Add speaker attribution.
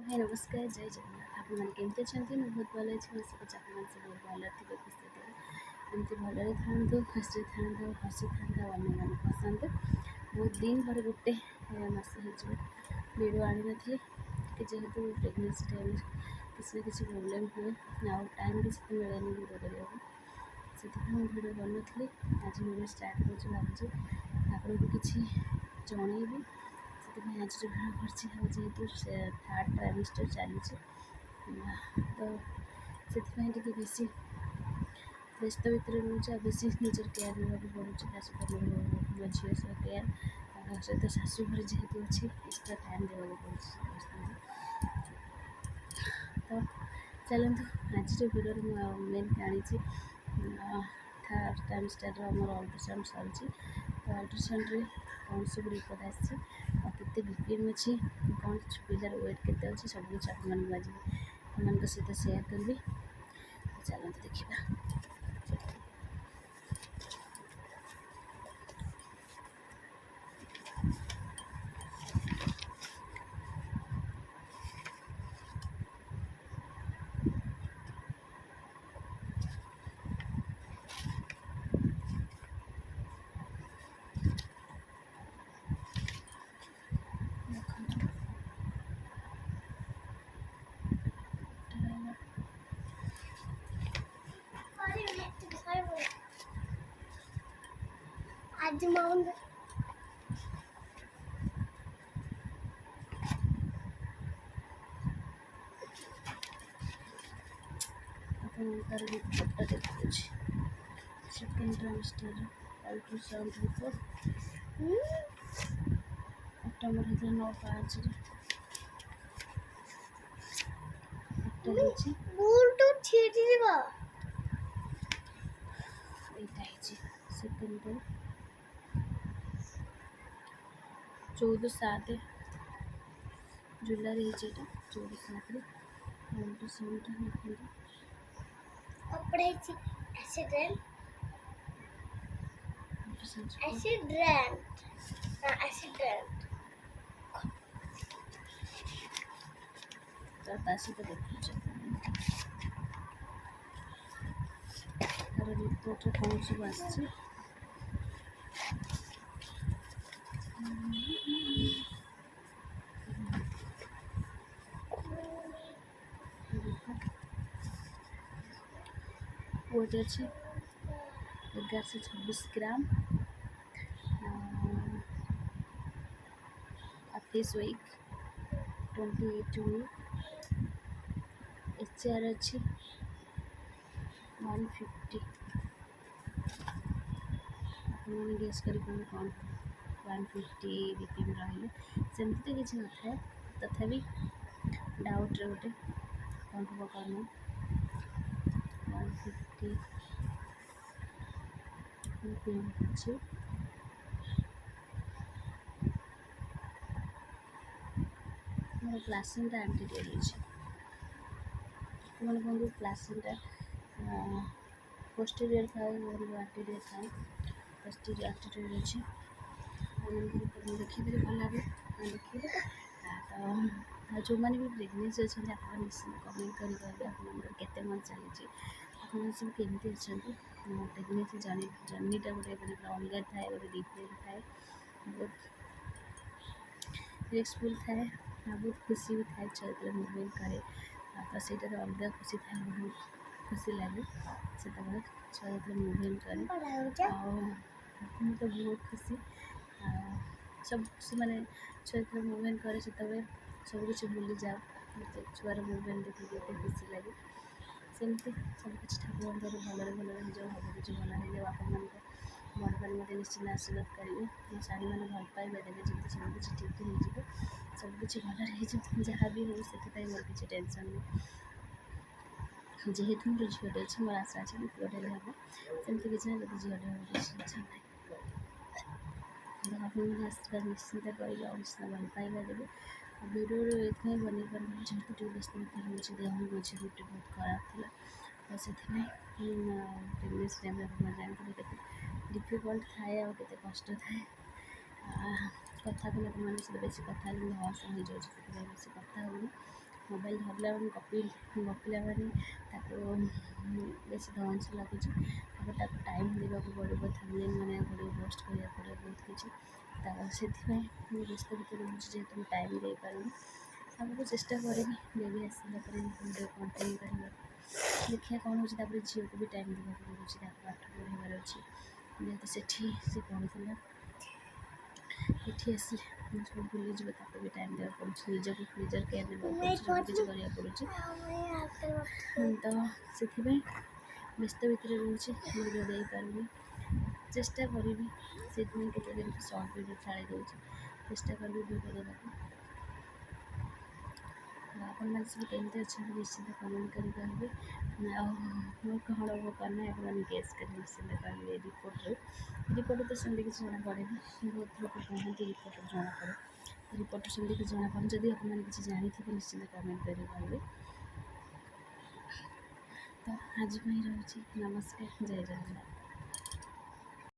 Speaker 1: भाई नमस्कार जय जगन्नाथ आप केमती अच्छा मैं बहुत भल अच्छी मैं सब आप बहुत भल थे खुशी थे एमती भलि था खुशी था हसी था अन्य पसंद बहुत दिन पर गोटे मस भिड आनी नी जेहेतु प्रेगनेंसी टाइम किसी न किसी प्रोब्लेम हुए आउ टाइम भी से मिले भिड करने से भिड कर आज भिड स्टार्ट कर भावुँ आपको किसी जनईबी से आज जो भिड कर जेहेतु थर्ड ट्राइमेस्टर चली तो से बेसी व्यस्त भितर रोचे बेस निजर केयर ने पड़े झील सह केयर सहित शाशुघर जेहेतु अच्छी एक्सट्रा टाइम देवा पड़े तो चलते आज जो भिडियो मेन आनी थर्ड ट्राइमेस्टर मोर अल्ट्रासाउंड सरी तो अल्ट्रासाउंड कौन सब रिपोर्ट आते बीपीएम अच्छी कौन पिलार वेट के सब कुछ आप सहित सेयार करी चलते देखा आज माउंट तार रिपोर्टा देखा second trimester ultrasound report October 9/5 second 14/7 जुलाई 14/7 अल्ट्रासाउंड सहित देखुचे तार रिपोर्ट कौन सब आसी वेट अच्छी 1126 ग्राम 28 वीक 28 वीक एचआर अच्छी 150 आपने गेस कर कौन 150 बीपीएम रही सेमती तो किसी न था तथापि डाउट रे गोटे कौन हम कौन 150 बीपीएम अच्छी मोर प्लासेंटा एंटीरियर मैंने कहूँ प्लासेंटा पोस्टीरियर थाए एंटीरियर थाए पोस्टीरियर एंटीरियर अच्छी देखिए भल लगे देखिए तो जो मैंने भी प्रेगनेंसी अच्छा आप निश्चित कमेंट करेंगे केते मन चली आप सब केमती अच्छा प्रेगनेंसी जर्नीटा गोटे मैंने अलग थाए गोटे डिफरेंट थाए बहुत रिस्कफुल थाए बहुत खुशी भी थाए छुआ मुवमेंट करे तो सहीटा तो अलग खुशी थाए बहुत खुशी लगे से छुआ जो मुवमेंट करे तो बहुत खुशी सब मैंने छुआ जो मुवमेंट करे से सब कुछ भूली जाओ छुआर मुवमेंट देखिए खुशी लगे सेमती सब कुछ ठाकुर भलरे भलरे हो जाओ सब कुछ भल हो जाओ आप बड़ मैंने मत निश्चित आशीर्वाद करेंगे मो शाढ़ी मैंने भल पाइबा देवे जमी सब कुछ ठीक हो सब कुछ भल जहाँ भी हो से मोर किसी टेंशन नहीं जेहेतु मोर झीटे अच्छे मोर आशा अच्छे पुअटे हम सेमती किसी ना जब झीटे हो इच्छा ना आप आशीर्वाद निश्चिंत करेंगे और निश्चित भल पाइबा देवे वीडियो ये बन पार जेहतु व्यस्त हो देह मो झीटे बहुत खराब थी तो से प्रेगनेंसी टाइम आप जानते डिफिकल्ट थाए और केते कष्ट थाए कथा को लोक मान सहित बेसी कथा हस हो जाए बेसी कथा होनी ମୋବାଇଲ୍ ଧରିଲା ମାନେ ଗପିଲା ମାନେ ତାକୁ ବେଶୀ ଧଞ୍ଚ ଲାଗୁଛି। ତାପରେ ତାକୁ ଟାଇମ୍ ଦେବାକୁ ପଡ଼ିବ, ଥମ୍ବନେଲ୍ ବନେଇବାକୁ ପଡ଼ିବ, ପୋଷ୍ଟ କରିବାକୁ ପଡ଼ିବ, ବହୁତ କିଛି। ସେଥିପାଇଁ ମୁଁ ବ୍ୟସ୍ତ ଭିତରେ ରହୁଛି, ଯେହେତୁ ମୁଁ ଟାଇମ୍ ଦେଇପାରୁନି। ଆଗକୁ ଚେଷ୍ଟା କରିବି ବେବି ଆସିଲା ପରେ ଭିଡ଼ିଓ କଣ୍ଟିନ୍ୟୁ କରିବାକୁ। ଦେଖିବା କ'ଣ ହେଉଛି। ତାପରେ ଝିଅକୁ ବି ଟାଇମ୍ ଦେବାକୁ ପଡ଼ୁଛି, ତାକୁ ପାଠ ପଢ଼ାଇବାର ଅଛି। ଯେହେତୁ ସେଠି ସେ ପଢ଼ୁଥିଲା, ଏଠି ଆସିଲେ ମୁଁ ସବୁ ଭୁଲିଯିବ, ତାକୁ ବି ଟାଇମ୍ ଦେବାକୁ ପଡ଼ୁଛି, ନିଜର କେୟାର୍ ନେବାକୁ ପଡ଼ୁଛି, ସବୁ କିଛି କରିବାକୁ ପଡ଼ୁଛି। ତ ସେଥିପାଇଁ ବ୍ୟସ୍ତ ଭିତରେ ରହୁଛି, ଭିଡ଼ିଓ ଦେଇପାରୁନି। ଚେଷ୍ଟା କରିବି, ସେଥିପାଇଁ କେତେ ଦିନ ସର୍ଟ ଭିଡ଼ିଓ ଛାଡ଼ି ଦେଉଛି, ଚେଷ୍ଟା କରିବି ଭିଡ଼ିଓ ଦେବାକୁ। ଆପଣମାନେ ସବୁ କେମିତି ଅଛନ୍ତି ନିଶ୍ଚିନ୍ତ କମେଣ୍ଟ କରି କହିବେ। ଆଉ ମୁଁ କ'ଣ କନା ଆପଣମାନେ ଗେସ୍ କରି ନିଶ୍ଚିନ୍ତ କହିବେ। ରିପୋର୍ଟ ତ ସେମିତି କିଛି ଜଣାପଡ଼େନି, ବହୁତ ଲୋକ କୁହନ୍ତି ରିପୋର୍ଟରୁ ଜଣାପଡ଼େ। ରିପୋର୍ଟରୁ ସେମିତି କିଛି ଜଣାପଡ଼େ। ଯଦି ଆପଣମାନେ କିଛି ଜାଣିଥିବେ ନିଶ୍ଚିନ୍ତ କମେଣ୍ଟ କରି କହିବେ। ତ ଆଜି ପାଇଁ ରହୁଛି, ନମସ୍କାର, ଜୟ ଜଗନ୍ନାଥ।